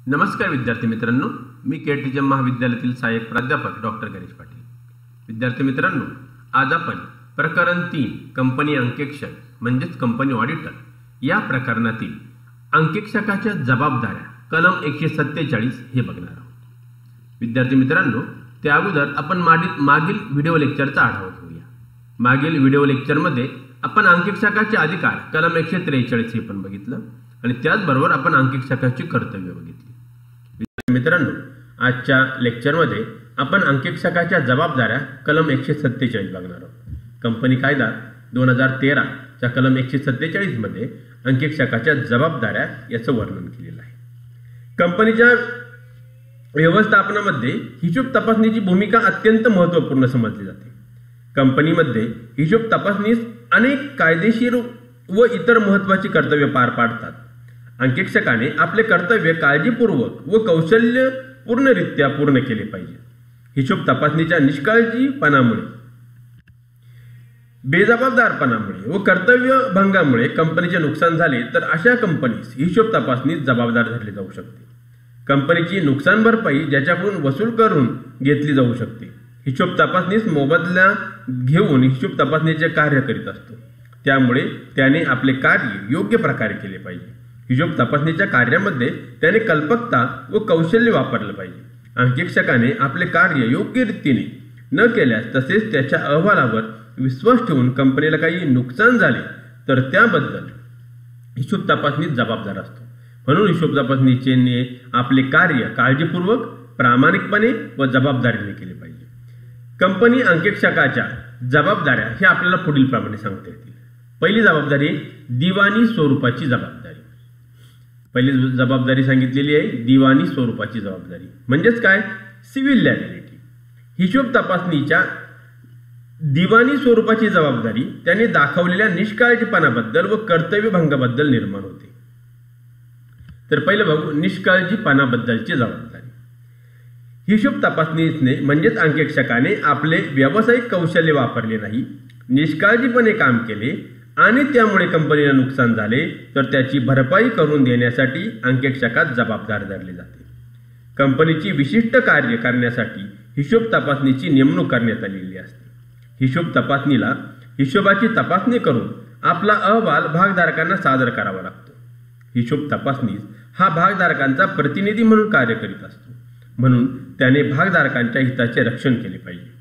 नमस्कार विद्यार्थी मित्रांनो, मी केटीएम महाविद्यालयातील सहाय्यक प्राध्यापक डॉक्टर गणेश पाटील। विद्यार्थी मित्रांनो, आज आपण प्रकरण 3 कंपनी अंकेक्षक म्हणजेच कंपनी ऑडिटर या प्रकरणातील अंकेक्षकाच्या जबाबदाऱ्या कलम 147 हे बघणार आहोत। विद्यार्थी मित्रांनो, त्या अगोदर आपण मागील व्हिडिओ लेक्चरचा आढावा घेऊया। मागील व्हिडिओ लेक्चरमध्ये आपण अंकेक्षकाचे अधिकार कलम 143 हे पण बघितलं आणि त्याचबरोबर आपण अंकेक्षकाची कर्तव्य बघितली। मित्रांनो, आजच्या लेक्चरमध्ये आपण अंकेक्षकाच्या जबाबदाऱ्या कलम 147 बघणार आहोत। कंपनी कायदा 2013 च्या कलम 147 मध्ये अंकेक्षकाच्या जबाबदाऱ्या याचं वर्णन केलेलं आहे। कंपनीच्या व्यवस्थापनामध्ये हिशोब तपासणीची भूमिका अत्यंत महत्त्वपूर्ण समजली जाते। कंपनीमध्ये हिशोब तपासणीस अनेक कायदेशीर व इतर महत्त्वाची कर्तव्य पार पाडतात। अंकेक्षकाने आपले कर्तव्य काळजीपूर्वक व कौशल्यपूर्णरित्या पूर्ण केले पाहिजे। हिशोब तपासणीच्या निष्काळजीपणामुळे, बेजबाबदारपणामुळे व कर्तव्य भंगामुळे कंपनीचे नुकसान झाले तर अशा कंपनीस हिशोब तपासणीस जबाबदार धरले जाऊ शकते। कंपनीची नुकसान भरपाई ज्याच्याकडून वसूल करून घेतली जाऊ शकते। हिशोब तपासणीस मोबदला घेऊन हिशोब तपासणीचे कार्य करीत असतो, त्यामुळे त्याने आपले कार्य योग्य प्रकारे केले पाहिजे। हिशोब तपासणीच्या कार्यामध्ये त्याने कल्पकता व कौशल्य वापरले पाहिजे। अंकेक्षकाने आपले कार्य योग्य रीतीने न केल्यास तसेच त्याच्या अहवालावर विश्वास ठेवून कंपनीला काही नुकसान झाले तर त्याबद्दल हिशोब तपासणीस जबाबदार असतो। म्हणून हिशोब तपासणीचे आपले कार्य काळजीपूर्वक, प्रामाणिकपणे व जबाबदारीने केले पाहिजे। कंपनी अंकेक्षकाच्या जबाबदाऱ्या हे आपल्याला पुढील प्रमाणे सांगता येतील। पहिली जबाबदारी दिवाणी स्वरूपाची जबाबदारी। पहिली जबाबदारी सांगितलेली आहे दिवाणी स्वरूपाची जबाबदारी, म्हणजेच काय, सिव्हिल लायबिलिटी। हिशोब तपासणीच्या दिवाणी स्वरूपाची जबाबदारी त्याने दाखवलेल्या निष्काळजीपणाबद्दल व कर्तव्यभंगाबद्दल निर्माण होते। तर पहिलं बघू, निष्काळजीपणाबद्दलची जबाबदारी। हिशोब तपासणीने म्हणजेच अंकेक्षकाने आपले व्यावसायिक कौशल्य वापरले नाही, निष्काळजीपणे काम केले आणि त्यामुळे कंपनीला नुकसान झाले तर त्याची भरपाई करून देण्यासाठी अंकेक्षकास जबाबदार धरले जाते। कंपनीची विशिष्ट कार्य करण्यासाठी हिशोब तपासणीची नेमणूक करण्यात आलेली असते। हिशोब तपासणीला हिशोबाची तपासणी करून आपला अहवाल भागधारकांना सादर करावा लागतो। हिशोब तपासणीस हा भागधारकांचा प्रतिनिधी म्हणून कार्य करीत असतो, म्हणून त्याने भागधारकांच्या हिताचे रक्षण केले पाहिजे।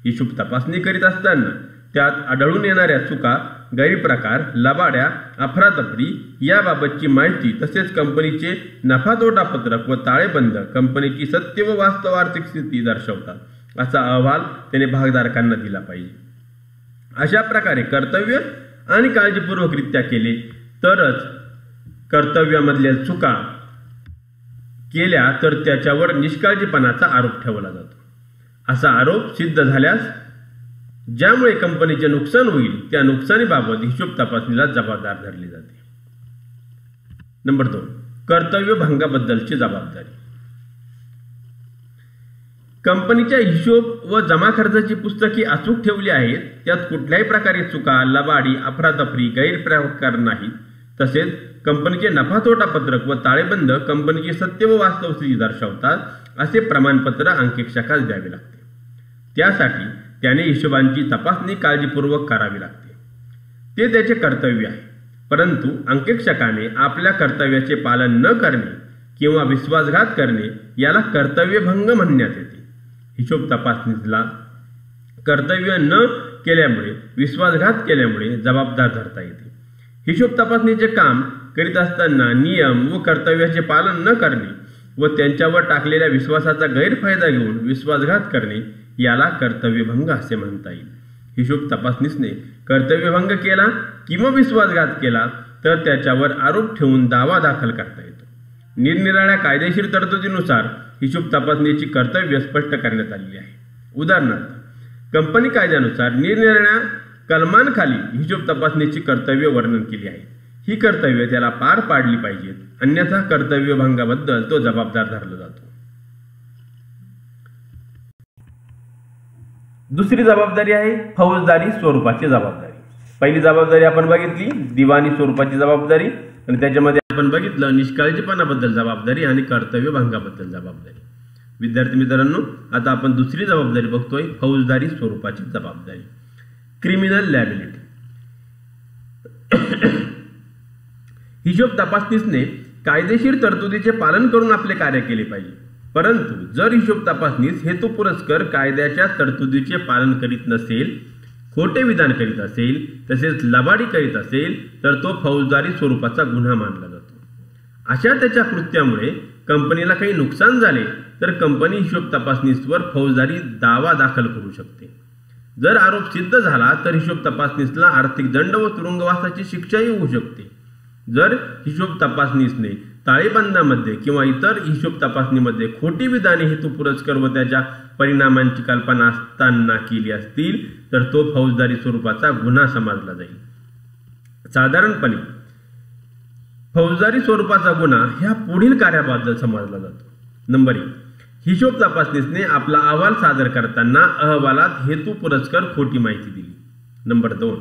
हिशोब तपासणी करीत असताना त्यात आढळून येणाऱ्या चुका, गैरप्रकार, लबाड्या, अफरातफरी याबाबतची माहिती तसेच कंपनीचे नफा तोटा पत्रक व ताळेबंद कंपनीची सत्य व वास्तव आर्थिक स्थिती दर्शवतात असा अहवाल त्याने भागधारकांना दिला पाहिजे। अशा प्रकारे कर्तव्य आणि काळजीपूर्वकरित्या केले तरच कर्तव्यामधल्या चुका केल्या तर त्याच्यावर निष्काळजीपणाचा आरोप ठेवला जातो। असा आरोप सिद्ध झाल्यास ज्यामुळे कंपनीचे नुकसान होईल त्या नुकसानीबाबत हिशोब तपासणीला जबाबदार धरले जाते। नंबर 2, कर्तव्य भंगाबद्दलची जबाबदारी। कंपनीच्या हिशोब व जमा खर्चाची पुस्तके अचूक ठेवली आहेत, त्यात कुठल्याही प्रकारे चुका, लबाडी, अफरातफरी, गैरप्रकार नाहीत, तसेच कंपनीचे नफा तोटा पत्रक व ताळेबंद कंपनीची सत्य व वास्तव स्थिती दर्शवतात असे प्रमाणपत्र अंकेक्षकास द्यावे लागते। त्यासाठी त्याने हिशोबांची तपासणी काळजीपूर्वक करावी लागते, ते त्याचे कर्तव्य आहे। परंतु अंकेक्षकाने आपल्या कर्तव्याचे पालन न करणे किंवा विश्वासघात करणे याला कर्तव्यभंग म्हणण्यात येते। हिशोब तपासणीला कर्तव्य न केल्यामुळे, विश्वासघात केल्यामुळे जबाबदार धरता येते। हिशोब तपासणीचे काम करीत असताना नियम व कर्तव्याचे पालन न करणे व त्यांच्यावर टाकलेल्या विश्वासाचा गैरफायदा घेऊन विश्वासघात करणे याला कर्तव्यभंग असे म्हणता येईल। हिशोब तपासणीसने कर्तव्यभंग केला किंवा विश्वासघात केला तर त्याच्यावर आरोप ठेवून दावा दाखल करता येतो। निरनिराळ्या कायदेशीर तरतुदीनुसार हिशोब तपासणीची कर्तव्य स्पष्ट करण्यात आलेली आहे। उदाहरणार्थ, कंपनी कायद्यानुसार निरनिराळ्या कलमांखाली हिशोब तपासणीची कर्तव्य वर्णन केली आहे। ही कर्तव्य त्याला पार पाडली पाहिजेत, अन्यथा कर्तव्यभंगाबद्दल तो जबाबदार धरला जातो। दुसरी जबाबदारी आहे फौजदारी स्वरूपाची जबाबदारी। पहिली जबाबदारी आपण बघितली दिवाणी स्वरूपाची जबाबदारी, आणि त्याच्यामध्ये आपण बघितलं निष्काळजीपणाबद्दल जबाबदारी आणि कर्तव्यभंगाबद्दल जबाबदारी. विद्यार्थी मित्रांनो, आता आपण दुसरी जबाबदारी बघतोय, फौजदारी स्वरूपाची जबाबदारी, क्रिमिनल लॅबिलिटी. हिशोब तपासनीसने कायदेशीर तरतुदीचे पालन करून आपले कार्य केले पाहिजे. परंतु जर हिशोब तपासनीस हेतुपुरस्कर कायद्याच्या तरतुदीचे पालन करीत नसेल, खोटे विधान करीत असेल, तसेच लबाडी करीत असेल तर तो फौजदारी स्वरूपाचा गुन्हा मानला जातो. अशा त्याच्या कृत्यामुळे कंपनीला काही नुकसान झाले तर कंपनी हिशोब तपासनीसवर फौजदारी दावा दाखल करू शकते. जर आरोप सिद्ध झाला तर हिशोब तपासनीसला आर्थिक दंड व तुरुंगवासाची शिक्षाही होऊ शकते. जर हिशोब तपासनीसने ताळेबंदामध्ये किंवा इतर हिशोब तपासणीमध्ये खोटी विधाने हेतुपुरस्कर व त्याच्या परिणामांची कल्पना असताना केली असतील तर तो फौजदारी स्वरूपाचा गुन्हा समजला जाईल. साधारणपणे फौजदारी स्वरूपाचा गुन्हा ह्या पुढील कार्याबद्दल समजला जातो. नंबर 1, हिशोब तपासनीसने आपला अहवाल सादर करताना अहवालात हेतुपुरस्कर खोटी माहिती दिली. नंबर 2,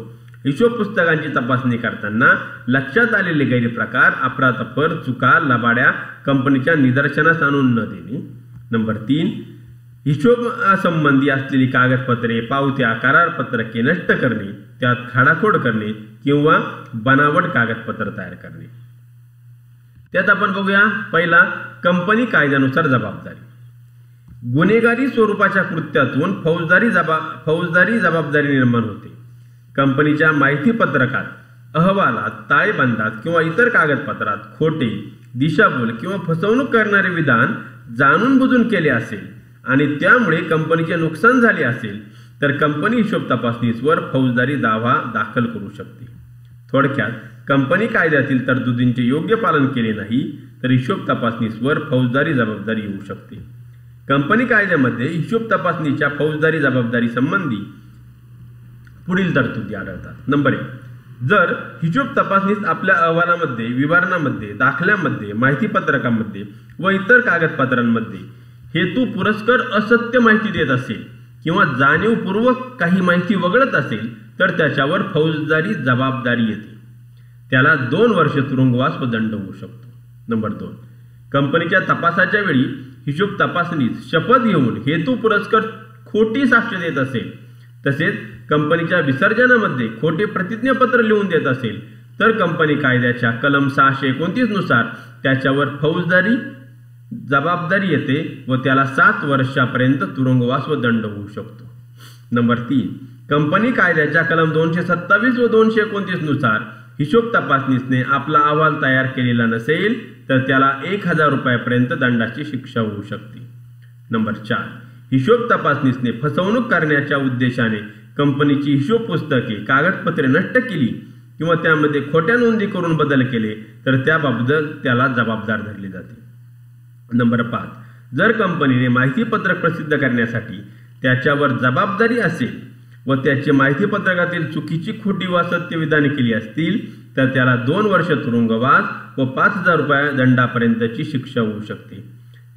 हिशोब पुस्तकांची तपासणी करताना लक्षात आलेले गैरप्रकार, अफरातफर, चुका, लबाड्या कंपनीच्या निदर्शनास आणून न देणे. नंबर 3, हिशोब संबंधी असलेली कागदपत्रे, पावत्या, करारपत्रके नष्ट करणे, त्यात खाडाखोड करणे किंवा बनावट कागदपत्र तयार करणे. त्यात आपण बघूया, पहिला, कंपनी कायद्यानुसार जबाबदारी. गुन्हेगारी स्वरूपाच्या कृत्यातून फौजदारी जबाबदारी निर्माण होते. कंपनीच्या माहिती पत्रकात, अहवालात, ताळेबंदात किंवा इतर कागदपत्रात खोटे, दिशाभूल किंवा फसवणूक करणारे विधान जाणून बुजून केले असेल आणि त्यामुळे कंपनीचे नुकसान झाले असेल तर कंपनी हिशोब तपासणीवर फौजदारी दावा दाखल करू शकते. थोडक्यात, कंपनी कायद्यातील तरतुदींचे योग्य पालन केले नाही तर हिशोब तपासणीवर फौजदारी जबाबदारी येऊ शकते. कंपनी कायद्यामध्ये हिशोब तपासणीच्या फौजदारी जबाबदारी संबंधी पुढील तरतुदी आढळतात. नंबर 1, जर हिशोब तपासणीस आपल्या अहवालामध्ये, विवरणामध्ये, दाखल्यामध्ये, माहिती पत्रकामध्ये व इतर कागदपत्रांमध्ये हेतू पुरस्कर असत्य माहिती देत असेल किंवा जाणीवपूर्वक काही माहिती वगळत असेल तर त्याच्यावर फौजदारी जबाबदारी येते. त्याला 2 वर्ष तुरुंगवास व दंड होऊ शकतो. नंबर 2, कंपनीच्या तपासाच्या वेळी हिशोब तपासणीस शपथ घेऊन हेतू पुरस्कर खोटी साक्ष देत असेल, तसेच कंपनीच्या विसर्जनामध्ये खोटे प्रतिज्ञापत्र लिहून देत असेल तर कंपनी कायद्याच्या कलम 629 नुसार त्याच्यावर फौजदारी जबाबदारी येते व त्याला 7 वर्षापर्यंत तुरुंगवास व दंड होऊ शकतो. नंबर 3, कंपनी कायद्याच्या कलम 227 व 229 नुसार हिशोब तपासणीसने आपला अहवाल तयार केलेला नसेल तर त्याला 1000 रुपयापर्यंत दंडाची शिक्षा होऊ शकते. नंबर 4, हिशोब तपासणीसने फसवणूक करण्याच्या उद्देशाने कंपनीची हिशोब पुस्तके, कागदपत्रे नष्ट केली किंवा त्यामध्ये खोट्या नोंदी करून बदल केले तर त्याबाबत त्याला जबाबदार धरले जाते. नंबर 5, जर कंपनीने माहिती पत्रक प्रसिद्ध करण्यासाठी त्याच्यावर जबाबदारी असेल व त्याची माहिती पत्रकातील चुकीची, खोटी व असत्य विधाने केली असतील तर त्याला 2 वर्ष तुरुंगवास व 5000 रुपये दंडापर्यंतची शिक्षा होऊ शकते.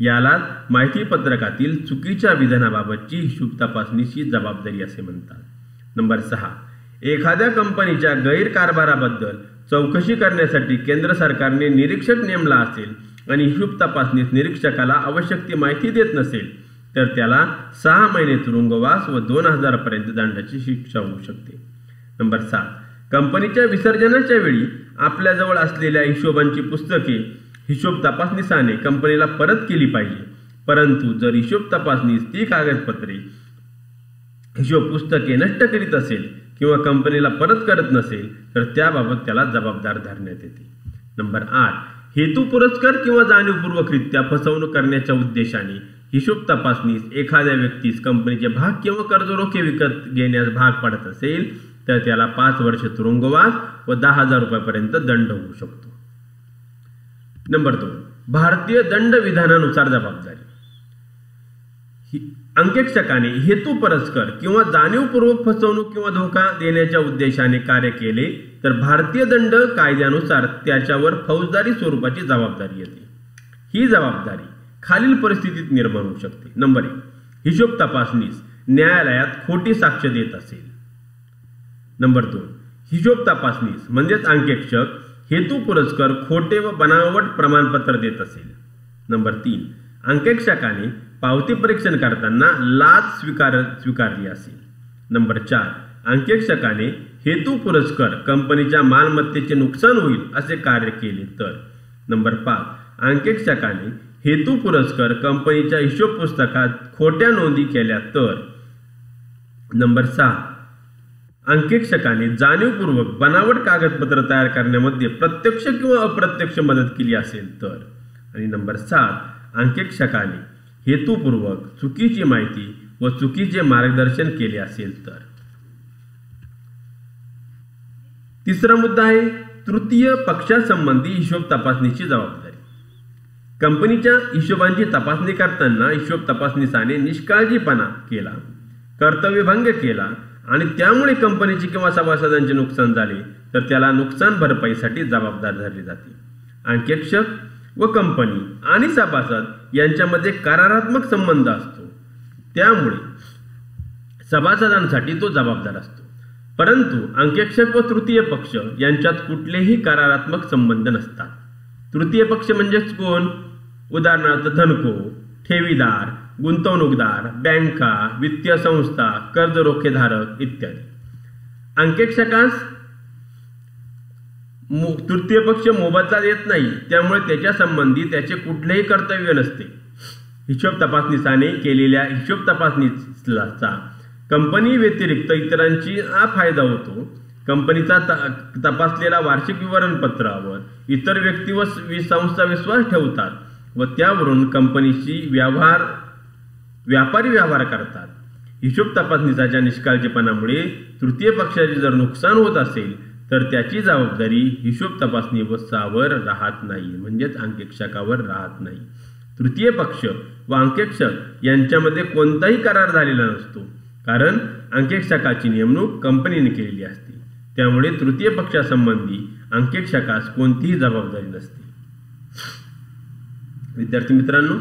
याला माहिती पत्रकातील चुकीच्या विधानाबाबतची हिशोब तपासणीची जबाबदारी असे म्हणतात. नंबर 6, एखाद्या कंपनीच्या गैरकारभाराबद्दल चौकशी करण्यासाठी केंद्र सरकारने निरीक्षक नेमला असेल आणि हिशोब तपासणीस निरीक्षकाला आवश्यक ती माहिती देत नसेल तर त्याला 6 महिने तुरुंगवास व 2000 पर्यंत दंडाची शिक्षा होऊ शकते. नंबर 7, कंपनीच्या विसर्जनाच्या वेळी आपल्याजवळ असलेल्या हिशोबांची पुस्तके हिशोब तपासणीसाने कंपनीला परत केली पाहिजे. परंतु जर हिशोब तपासणीस ती कागदपत्रे, हिशोब पुस्तके नष्ट करीत असेल किंवा कंपनीला परत करत नसेल तर त्याबाबत त्याला जबाबदार धरण्यात येते. नंबर 8, हेतू पुरस्कर किंवा जाणीवपूर्वकरित्या फसवणूक करण्याच्या उद्देशाने हिशोब तपासणीस एखाद्या व्यक्तीस कंपनीचे भाग किंवा कर्जरोखे विकत घेण्यास भाग पडत असेल तर त्याला 5 वर्ष तुरुंगवास व 10,000 रुपयापर्यंत दंड होऊ शकतो. नंबर 2, भारतीय दंड विधानानुसार जबाबदारी. अंकेक्षकाने हेतू पुरस्कर किंवा जाणीवपूर्वक फसवणूक किंवा धोका देण्याच्या उद्देशाने कार्य केले तर भारतीय दंड कायद्यानुसार त्याच्यावर फौजदारी स्वरूपाची जबाबदारी येते. ही जबाबदारी खालील परिस्थितीत निर्माण होऊ शकते. नंबर 1, हिशोब तपासणीस न्यायालयात खोटी साक्ष देत असेल. नंबर 2, हिशोब तपासणीस म्हणजेच अंकेक्षक हेतुपुरस्सर खोटे व बनावट प्रमाणपत्र देत असेल. नंबर 3, अंकेक्षकाने पावती परीक्षण करताना लाच स्वीकारली असेल. नंबर 4, अंकेक्षकाने हेतुपुरस्सर कंपनीच्या मालमत्तेचे नुकसान होईल असे कार्य केले तर. नंबर 5, अंकेक्षकाने हेतुपुरस्सर कंपनीच्या हिशोब पुस्तकात खोट्या नोंदी केल्या तर. नंबर 6, अंकेक्षकाने जाणीवपूर्वक बनावट कागदपत्र तयार करण्यामध्ये प्रत्यक्ष किंवा अप्रत्यक्ष मदत केली असेल तर. आणि नंबर 7, अंकेक्षकाने हेतुपूर्वक चुकीची माहिती व चुकीचे मार्गदर्शन केले असेल तर. तिसरा मुद्दा आहे तृतीय पक्षासंबंधी हिशोब तपासणीची जबाबदारी. कंपनीच्या हिशोबांची तपासणी करताना हिशोब तपासणीसाने निष्काळजीपणा केला, कर्तव्यभंग केला आणि त्यामुळे कंपनीचे किंवा सभासदांचे नुकसान झाले तर त्याला नुकसान भरपाईसाठी जबाबदार धरले जाते. अंकेक्षक व कंपनी आणि सभासद यांच्यामध्ये करारात्मक संबंध असतो, त्यामुळे सभासदांसाठी तो जबाबदार असतो. परंतु अंकेक्षक व तृतीय पक्ष यांच्यात कुठलेही करारात्मक संबंध नसतात. तृतीय पक्ष म्हणजेच कोण? उदाहरणार्थ धनको, ठेवीदार, गुंतवणूकदार, बँका, वित्तीय संस्था, कर्ज रोखेधारक इत्यादी. अंकेक्षकास तृतीय पक्ष मोबदला देत नाही, त्यामुळे त्याच्या संबंधी त्याचे कुठलेही कर्तव्य नसते. हिशोब तपासणीसाने केलेल्या हिशोब तपासणीचा कंपनी व्यतिरिक्त इतरांची फायदा होतो. कंपनीचा तपासलेला वार्षिक विवरणपत्रावर इतर व्यक्ती व संस्था विश्वास ठेवतात व त्यावरून कंपनीशी व्यापारी व्यवहार करतात. हिशोब तपासणीच्या निष्काळजीपणामुळे तृतीय पक्षाचे जर नुकसान होत असेल तर त्याची जबाबदारी हिशोब तपासणीवर राहत नाही, म्हणजेच अंकेक्षकावर राहत नाही. तृतीय पक्ष व अंकेक्षक यांच्यामध्ये कोणताही करार झालेला नसतो, कारण अंकेक्षकाची नेमणूक कंपनीने केलेली असते. त्यामुळे तृतीय पक्षासंबंधी अंकेक्षकास कोणतीही जबाबदारी नसते. विद्यार्थी मित्रांनो,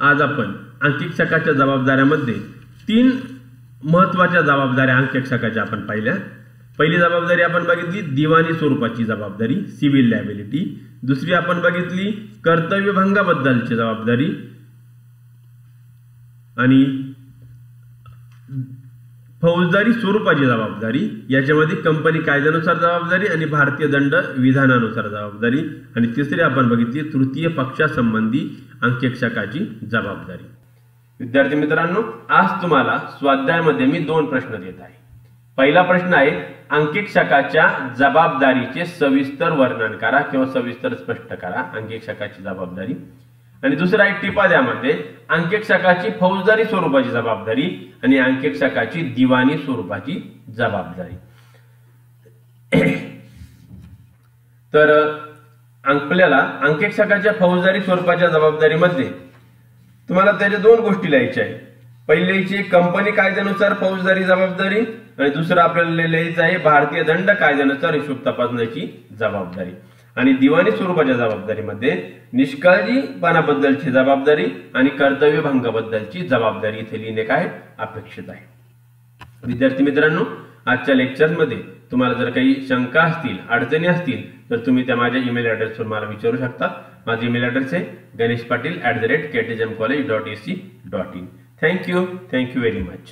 आज आपण अंकेक्षकाच्या जबाबदाऱ्यामध्ये 3 महत्त्वाच्या जबाबदाऱ्या अंकेक्षकाच्या आपण पाहिल्या. पहिली जबाबदारी आपण बघितली दिवाणी स्वरूपाची जबाबदारी, सिव्हिल लायबिलिटी. दुसरी आपण बघितली कर्तव्यभंगाबद्दलची जबाबदारी आणि फौजदारी स्वरूपाची जबाबदारी. याच्यामध्ये कंपनी कायद्यानुसार जबाबदारी आणि भारतीय दंड विधानानुसार जबाबदारी. आणि तिसरी आपण बघितली तृतीय पक्षासंबंधी अंकेक्षकाची जबाबदारी. विद्यार्थी मित्रांनो, आज तुम्हाला स्वाध्यायामध्ये मी 2 प्रश्न देत आहे. पहिला प्रश्न आहे अंकेक्षकाच्या जबाबदारीचे सविस्तर वर्णन करा किंवा सविस्तर स्पष्ट करा अंकेक्षकाची जबाबदारी. आणि दुसरा आहे टिपाद्यामध्ये अंकेक्षकाची फौजदारी स्वरूपाची जबाबदारी आणि अंकेक्षकाची दिवाणी स्वरूपाची जबाबदारी. तर आपल्याला अंकेक्षकाच्या फौजदारी स्वरूपाच्या जबाबदारीमध्ये तुम्हाला त्याच्या 2 गोष्टी लिहायच्या आहेत. पहिलीची कंपनी कायद्यानुसार फौजदारी जबाबदारी आणि दुसरं आपल्याला लिहायचं आहे भारतीय दंड कायद्यानुसार हिशोब तपासण्याची जबाबदारी. आणि दिवाणी स्वरूपाच्या जबाबदारीमध्ये निष्काळजीपणाबद्दलची जबाबदारी आणि कर्तव्यभंगाबद्दलची जबाबदारी इथे लिहिणे काय अपेक्षित आहे. विद्यार्थी मित्रांनो, आजच्या लेक्चरमध्ये तुम्हाला जर काही शंका असतील, अडचणी असतील तर तुम्ही त्या माझ्या ईमेल ॲड्रेसवर मला विचारू शकता. माझा ईमेल ॲड्रेस आहे ganeshpatil@ktsmcollege.ac.in. Thank you very much.